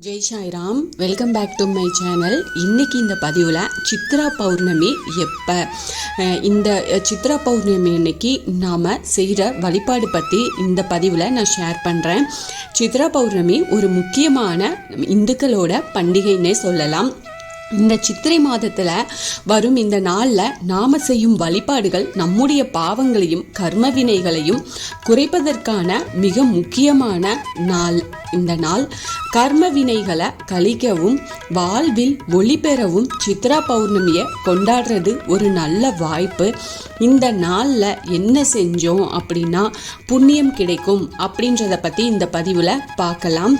Jai Sairam, welcome back to my channel. இன்றைக்கி இந்த பதிவில் சித்ரா பௌர்ணமி எப்போ, இந்த சித்ரா பௌர்ணமி அன்னைக்கு நாம் செய்கிற வழிபாடு பற்றி இந்த பதிவில் நான் ஷேர் பண்ணுறேன். சித்ரா பௌர்ணமி ஒரு முக்கியமான இந்துக்களோட பண்டிகைன்னே சொல்லலாம். இந்த சித்திரை மாதத்தில் வரும் இந்த நாளில் நாம் செய்யும் வழிபாடுகள் நம்முடைய பாவங்களையும் கர்ம வினைகளையும் குறைப்பதற்கான மிக முக்கியமான நாள். இந்த நாள் கர்ம வினைகளை கழிக்கவும் வாழ்வில் ஒளி பெறவும் சித்ரா பௌர்ணமியை கொண்டாடுறது ஒரு நல்ல வாய்ப்பு. இந்த நாளில் என்ன செஞ்சோம் அப்படின்னா புண்ணியம் கிடைக்கும் அப்படின்றத பற்றி இந்த பதிவில் பார்க்கலாம்.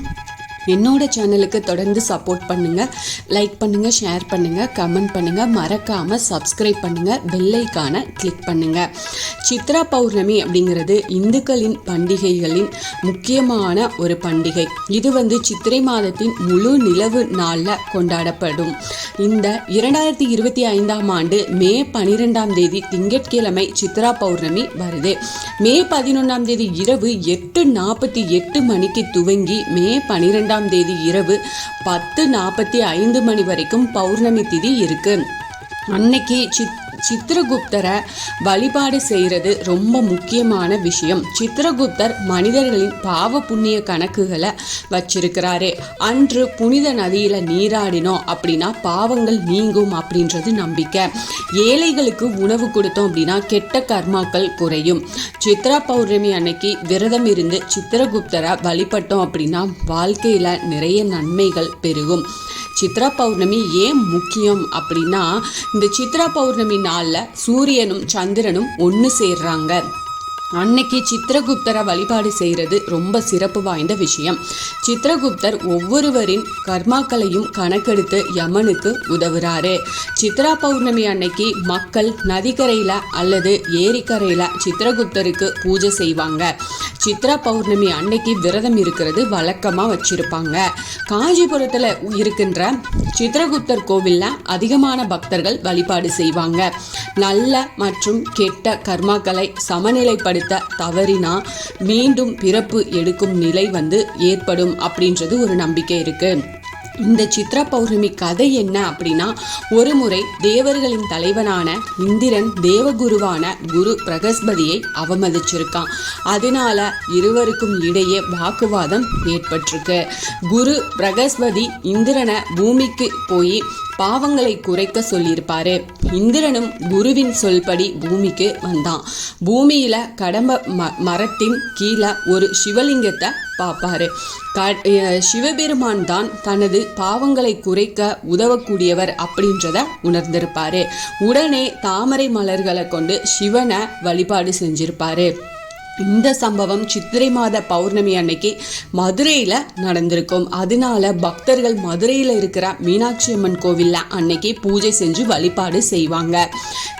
என்னோட சேனலுக்கு தொடர்ந்து சப்போர்ட் பண்ணுங்கள், லைக் பண்ணுங்கள், ஷேர் பண்ணுங்கள், கமெண்ட் பண்ணுங்கள், மறக்காமல் சப்ஸ்கிரைப் பண்ணுங்கள், பெல் ஐகானை கிளிக் பண்ணுங்கள். சித்ரா பௌர்ணமி அப்படிங்கிறது இந்துக்களின் பண்டிகைகளின் முக்கியமான ஒரு பண்டிகை. இது சித்திரை மாதத்தின் முழு நிலவு நாளில் கொண்டாடப்படும். இந்த 2025ஆம் ஆண்டு மே 12ஆம் தேதி திங்கட்கிழமை சித்ரா பௌர்ணமி வருது. மே 11ஆம் தேதி இரவு 8:48 மணிக்கு துவங்கி மே 12ஆம் தேதி இரவு 10:45 மணி வரைக்கும் பௌர்ணமி திதி இருக்கு. அன்னைக்கு சித்திரகுப்தரை வழிபாடு செய்கிறது ரொம்ப முக்கியமான விஷயம். சித்திரகுப்தர் மனிதர்களின் பாவ புண்ணிய கணக்குகளை வச்சிருக்கிறாரு. அன்று புனித நதியில நீராடினோம் அப்படின்னா பாவங்கள் நீங்கும் அப்படின்றது நம்பிக்கை. ஏழைகளுக்கு உணவு கொடுத்தோம் அப்படின்னா கெட்ட கர்மாக்கள் குறையும். சித்ரா பௌர்ணமி அன்னைக்கு விரதம் இருந்து சித்திரகுப்தரை வழிபட்டோம் அப்படின்னா வாழ்க்கையில நிறைய நன்மைகள் பெருகும். சித்ரா பௌர்ணமி ஏன் முக்கியம் அப்படின்னா, இந்த சித்ரா பௌர்ணமி நாளில் சூரியனும் சந்திரனும் ஒன்று சேர்றாங்க. அன்னைக்கு சித்திரகுப்தரை வழிபாடு செய்கிறது ரொம்ப சிறப்பு வாய்ந்த விஷயம். சித்திரகுப்தர் ஒவ்வொருவரின் கர்மாக்களையும் கணக்கெடுத்து யமனுக்கு உதவுறாரு. சித்ரா பௌர்ணமி அன்னைக்கு மக்கள் நதிக்கரையில் அல்லது ஏரிக்கரையில் சித்திரகுப்தருக்கு பூஜை செய்வாங்க. சித்ரா பௌர்ணமி அன்னைக்கு விரதம் இருக்கிறது வழக்கமாக வச்சிருப்பாங்க. காஞ்சிபுரத்தில் இருக்கின்ற சித்திரகுப்தர் கோவிலில் அதிகமான பக்தர்கள் வழிபாடு செய்வாங்க. நல்ல மற்றும் கெட்ட கர்மாக்களை சமநிலைப்படுத்த தவறினா மீண்டும் பிறப்பு எடுக்கும் நிலை ஏற்படும் அப்படின்றது ஒரு நம்பிக்கை இருக்கு. இந்த சித்ரா பௌர்ணமி கதை என்ன அப்படின்னா, ஒரு முறை தேவர்களின் தலைவனான இந்திரன் தேவகுருவான குரு பிரகஸ்பதியை அவமதிச்சிருக்கான். அதனால இருவருக்கும் இடையே வாக்குவாதம் ஏற்பட்டிருக்கு. குரு பிரகஸ்பதி இந்திரனை பூமிக்கு போய் பாவங்களை குறைக்க சொல்லியிருப்பாரு. இந்திரனும் குருவின் சொல்படி பூமிக்கு வந்தான். பூமியில கடம்ப மரத்தின் கீழே ஒரு சிவலிங்கத்தை பார்ப்பாரு. சிவபெருமான் தான் தனது பாவங்களை குறைக்க உதவக்கூடியவர் அப்படின்றத உணர்ந்திருப்பாரு. உடனே தாமரை மலர்களை கொண்டு சிவனை வழிபாடு செஞ்சிருப்பாரு. இந்த சம்பவம் சித்திரை மாத பௌர்ணமி அன்னைக்கு மதுரையில் நடந்திருக்கும். அதனால பக்தர்கள் மதுரையில் இருக்கிற மீனாட்சி அம்மன் கோவிலில் அன்னைக்கு பூஜை செஞ்சு வழிபாடு செய்வாங்க.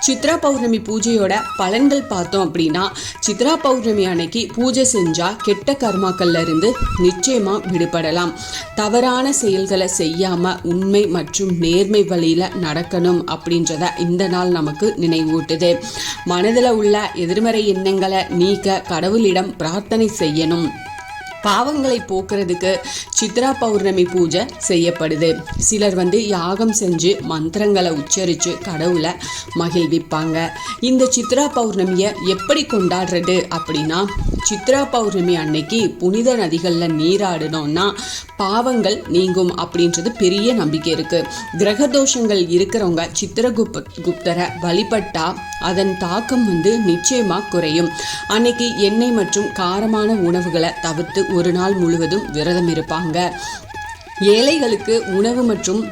சித்ரா பௌர்ணமி பூஜையோட பலன்கள் பார்த்தோம் அப்படின்னா, சித்ரா பௌர்ணமி அன்னைக்கு பூஜை செஞ்சால் கெட்ட கர்மாக்கள்ல இருந்து நிச்சயமாக விடுபடலாம். தவறான செயல்களை செய்யாமல் உண்மை மற்றும் நேர்மை வழியில் நடக்கணும் அப்படின்றத இந்த நாள் நமக்கு நினைவூட்டுது. மனதில் உள்ள எதிர்மறை எண்ணங்களை நீக்க கடவுளிடம் பிரார்த்தனை செய்யணும். பாவங்களை போக்குறதுக்கு சித்ரா பௌர்ணமி பூஜை செய்யப்படுது. சிலர் யாகம் செஞ்சு மந்திரங்களை உச்சரித்து கடவுளை மகிழ்விப்பாங்க. இந்த சித்ரா பௌர்ணமியை எப்படி கொண்டாடுறது அப்படின்னா, சித்ரா பௌர்ணமி அன்னைக்கு புனித நதிகளில் நீராடணும்னா பாவங்கள் நீங்கும் அப்படின்றது பெரிய நம்பிக்கை இருக்கு. கிரகதோஷங்கள் இருக்கிறவங்க சித்திரகுப்தரை வழிபட்டா அதன் தாக்கம் நிச்சயமா குறையும். அன்னைக்கு எண்ணெய் மற்றும் காரமான உணவுகளை தவிர்த்து ஒரு நாள் முழுவதும் விரதம் இருப்பாங்க. ஏழைகளுக்கு உணவு மற்றும்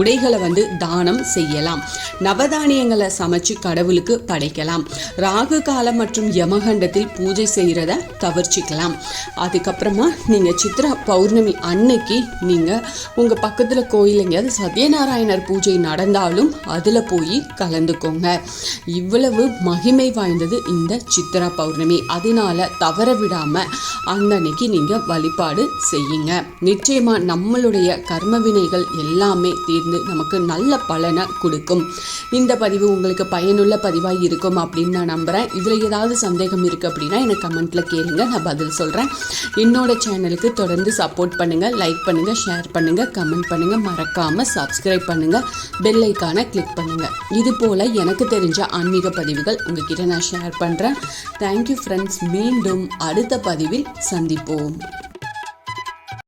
உடைகளை தானம் செய்யலாம். நவதானியங்களை சமைச்சு கடவுளுக்கு படைக்கலாம். ராகு காலம் மற்றும் யமகண்டத்தில் பூஜை செய்கிறத தவிர்ச்சிக்கலாம். அதுக்கப்புறமா நீங்கள் சித்ரா பௌர்ணமி அன்னைக்கு நீங்கள் உங்கள் பக்கத்தில் கோயில் எங்கேயாவது சத்யநாராயணர் பூஜை நடந்தாலும் அதில் போய் கலந்துக்கோங்க. இவ்வளவு மகிமை வாய்ந்தது இந்த சித்ரா பௌர்ணமி. அதனால தவற விடாமல் அந்த அன்னைக்கு நீங்கள் வழிபாடு செய்யுங்க. நிச்சயமாக நம்மளுடைய கர்ம வினைகள் எல்லாம் எல்லாமே தீர்ந்து நமக்கு நல்ல பலனை கொடுக்கும். இந்த பதிவு உங்களுக்கு பயனுள்ள பதிவாக இருக்கும் அப்படின்னு நான் நம்புகிறேன். இதில் ஏதாவது சந்தேகம் இருக்குது அப்படின்னா எனக்கு கமெண்ட்டில் கேளுங்க, நான் பதில் சொல்கிறேன். என்னோட சேனலுக்கு தொடர்ந்து சப்போர்ட் பண்ணுங்கள், லைக் பண்ணுங்கள், ஷேர் பண்ணுங்கள், கமெண்ட் பண்ணுங்கள், மறக்காமல் சப்ஸ்கிரைப் பண்ணுங்கள், பெல் ஐக்கானை கிளிக் பண்ணுங்கள். இது போல் எனக்கு தெரிஞ்ச ஆன்மீக பதிவுகள் உங்ககிட்ட நான் ஷேர் பண்ணுறேன். Thank you friends. மீண்டும் அடுத்த பதிவில் சந்திப்போம்.